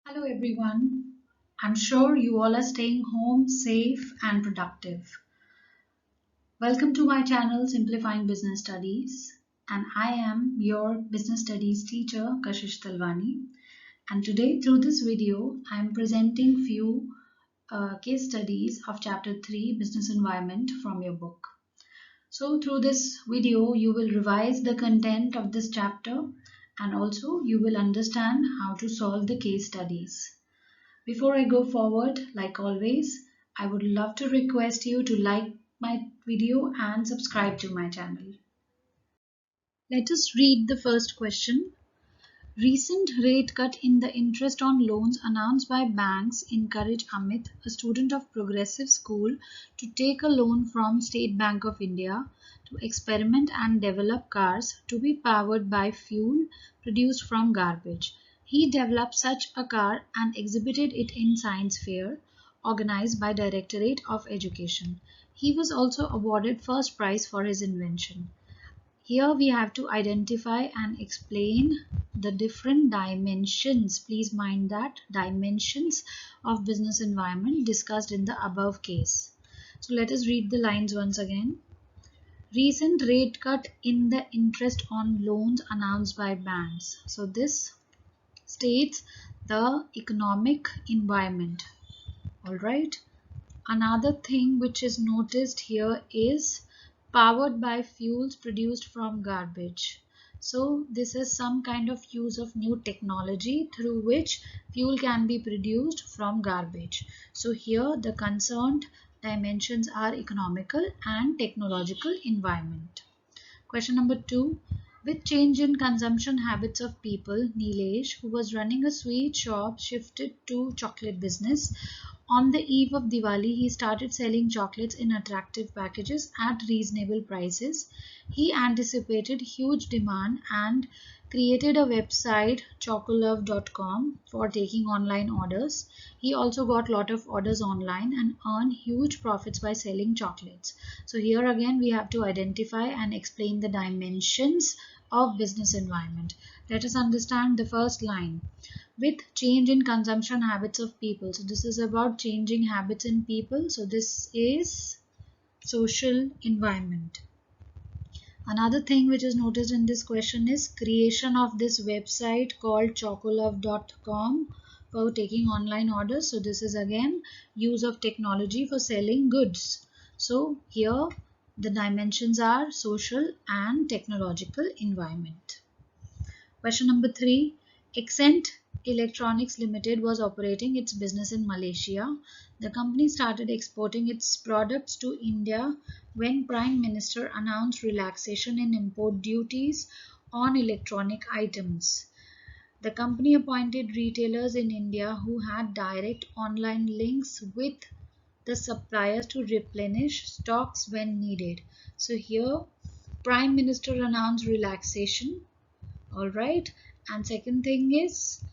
Hello everyone. I'm sure you all are staying home safe and productive. Welcome to my channel Simplifying Business Studies, and I am your business studies teacher Kashish Talwani. And today through this video I am presenting few case studies of chapter 3 business environment from your book. So through this video you will revise the content of this chapter and also you will understand how to solve the case studies. Before I go forward, like always, I would love to request you to like my video and subscribe to my channel. Let us read the first question. Recent rate cut in the interest on loans announced by banks encourage Amit, a student of Progressive School, to take a loan from State Bank of India to experiment and develop cars to be powered by fuel produced from garbage. He developed such a car and exhibited it in science fair organized by Directorate of Education. He was also awarded first prize for his invention. Here we have to identify and explain the different dimensions. Please mind that dimensions of business environment discussed in the above case. So let us read the lines once again. Recent rate cut in the interest on loans announced by banks. So this states the economic environment. All right. Another thing which is noticed here is powered by fuels produced from garbage. So this is some kind of use of new technology through which fuel can be produced from garbage. So here the concerned dimensions are economical and technological environment. Question number 2. With change in consumption habits of people, Nilesh, who was running a sweet shop, shifted to chocolate business. On the eve of Diwali, he started selling chocolates in attractive packages at reasonable prices. He anticipated huge demand and created a website chocolove.com for taking online orders. He also got a lot of orders online and earned huge profits by selling chocolates. So here again we have to identify and explain the dimensions of business environment. Let us understand the first line. With change in consumption habits of people. So this is about changing habits in people. So this is social environment. Another thing which is noticed in this question is creation of this website called chocolove.com for taking online orders. So this is again use of technology for selling goods. So here the dimensions are social and technological environment. Question number 3. Accent Electronics Limited was operating its business in Malaysia. The company started exporting its products to India when Prime Minister announced relaxation in import duties on electronic items. The company appointed retailers in India who had direct online links with the suppliers to replenish stocks when needed. So here Prime Minister announced relaxation. All right. And second thing is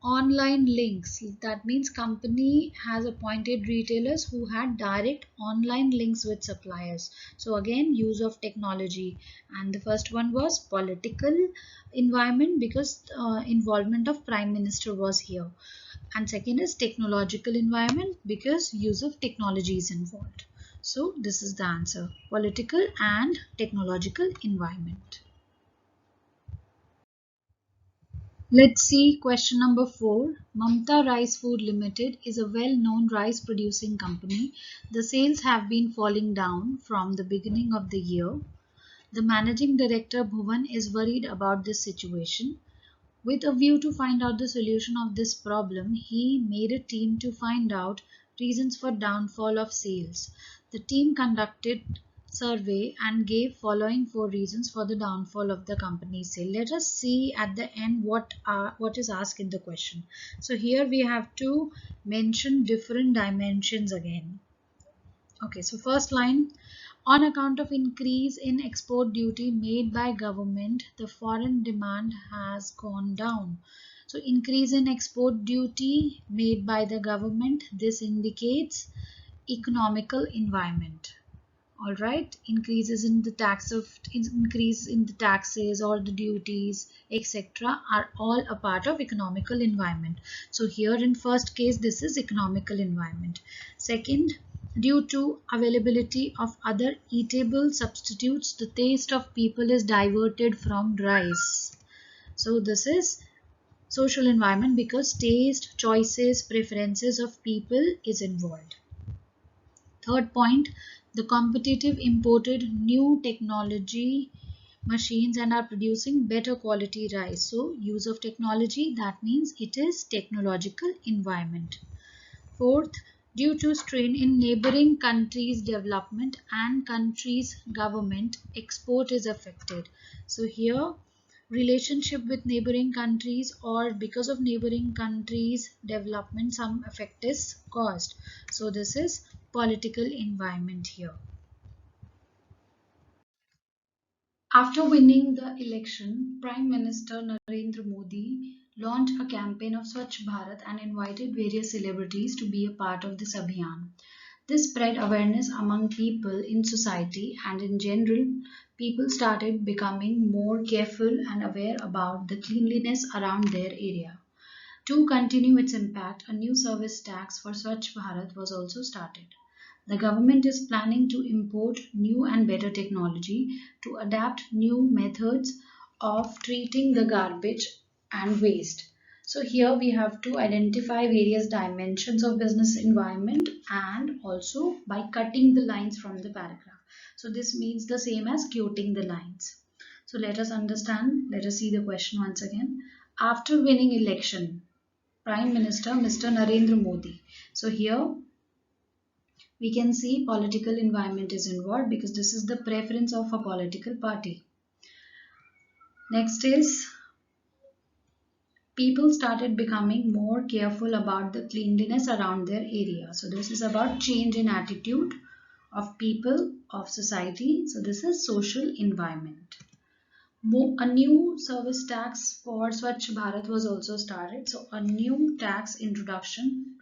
online links. That means company has appointed retailers who had direct online links with suppliers. So again use of technology. And the first one was political environment because involvement of Prime Minister was here. And second is technological environment because use of technology is involved. So this is the answer. Political and technological environment. Let's see question number 4. Mamta Rice Food Limited is a well-known rice producing company. The sales have been falling down from the beginning of the year. The managing director Bhuvan is worried about this situation. With a view to find out the solution of this problem, he made a team to find out reasons for downfall of sales. The team conducted survey and gave following 4 reasons for the downfall of the company's sale. Let us see at the end what is asked in the question. So here we have to mention different dimensions again. Okay, so first line, on account of increase in export duty made by government, the foreign demand has gone down. So increase in export duty made by the government, this indicates economical environment. All right, increase in the taxes or the duties, etc., are all a part of economical environment. So here in first case, this is economical environment. Second, due to availability of other eatable substitutes, the taste of people is diverted from rice. So this is social environment because taste, choices, preferences of people is involved. Third point, the competitive imported new technology machines and are producing better quality rice. So use of technology, that means it is technological environment. Fourth, due to strain in neighboring countries' development and countries' government, export is affected. So here relationship with neighboring countries or because of neighboring countries development some effect is caused. So this is political environment here. After winning the election, Prime Minister Narendra Modi launched a campaign of Swachh Bharat and invited various celebrities to be a part of this abhiyan. This spread awareness among people in society, and in general, people started becoming more careful and aware about the cleanliness around their area. To continue its impact, a new service tax for Swachh Bharat was also started. The government is planning to import new and better technology to adapt new methods of treating the garbage and waste. So here we have to identify various dimensions of business environment and also by cutting the lines from the paragraph. So this means the same as quoting the lines. So let us understand, let us see the question once again. After winning election, Prime Minister Mr. Narendra Modi. So here we can see political environment is involved because this is the preference of a political party. Next is people started becoming more careful about the cleanliness around their area. So this is about change in attitude of people, of society. So this is social environment. A new service tax for Swachh Bharat was also started. So a new tax introduction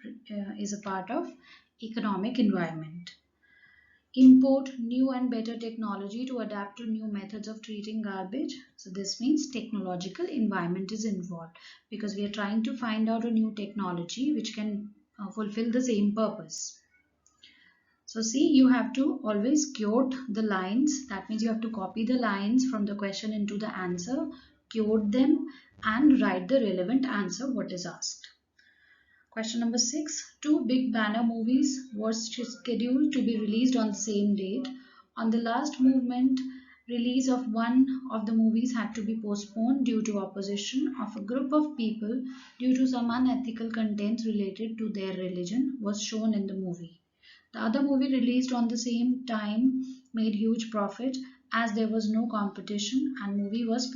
is a part of economic environment. Import new and better technology to adapt to new methods of treating garbage. So this means technological environment is involved because we are trying to find out a new technology which can fulfill the same purpose. So see, you have to always quote the lines. That means you have to copy the lines from the question into the answer, quote them and write the relevant answer what is asked. Question number 6. Two big banner movies were scheduled to be released on the same date. On the last movement, release of one of the movies had to be postponed due to opposition of a group of people due to some unethical contents related to their religion was shown in the movie. The other movie released on the same time made huge profit as there was no competition and movie which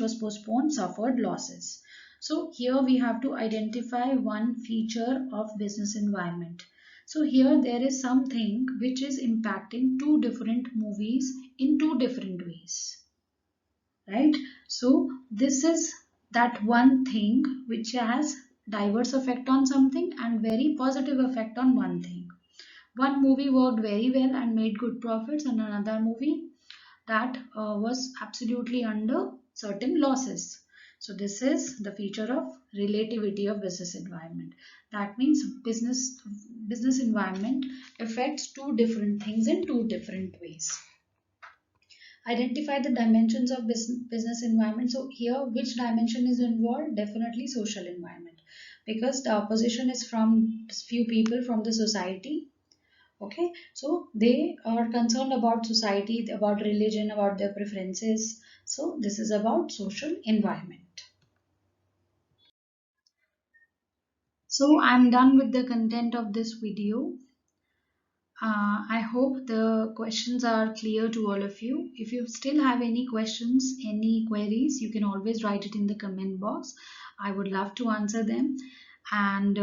was postponed suffered losses. So here we have to identify one feature of business environment. So here there is something which is impacting two different movies in two different ways. Right? So this is that one thing which has diverse effect on something and very positive effect on one thing. One movie worked very well and made good profits and another movie that was absolutely under certain losses. So this is the feature of relativity of business environment. That means business environment affects two different things in two different ways. Identify the dimensions of business environment. So here which dimension is involved? Definitely social environment because the opposition is from few people from the society. Okay, so they are concerned about society, about religion, about their preferences. So this is about social environment. So I'm done with the content of this video. I hope the questions are clear to all of you. If you still have any questions, any queries, you can always write it in the comment box. I would love to answer them. And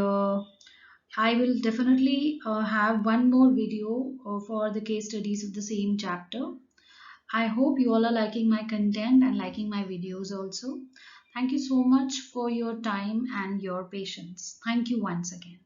I will definitely have one more video for the case studies of the same chapter. I hope you all are liking my content and liking my videos also. Thank you so much for your time and your patience. Thank you once again.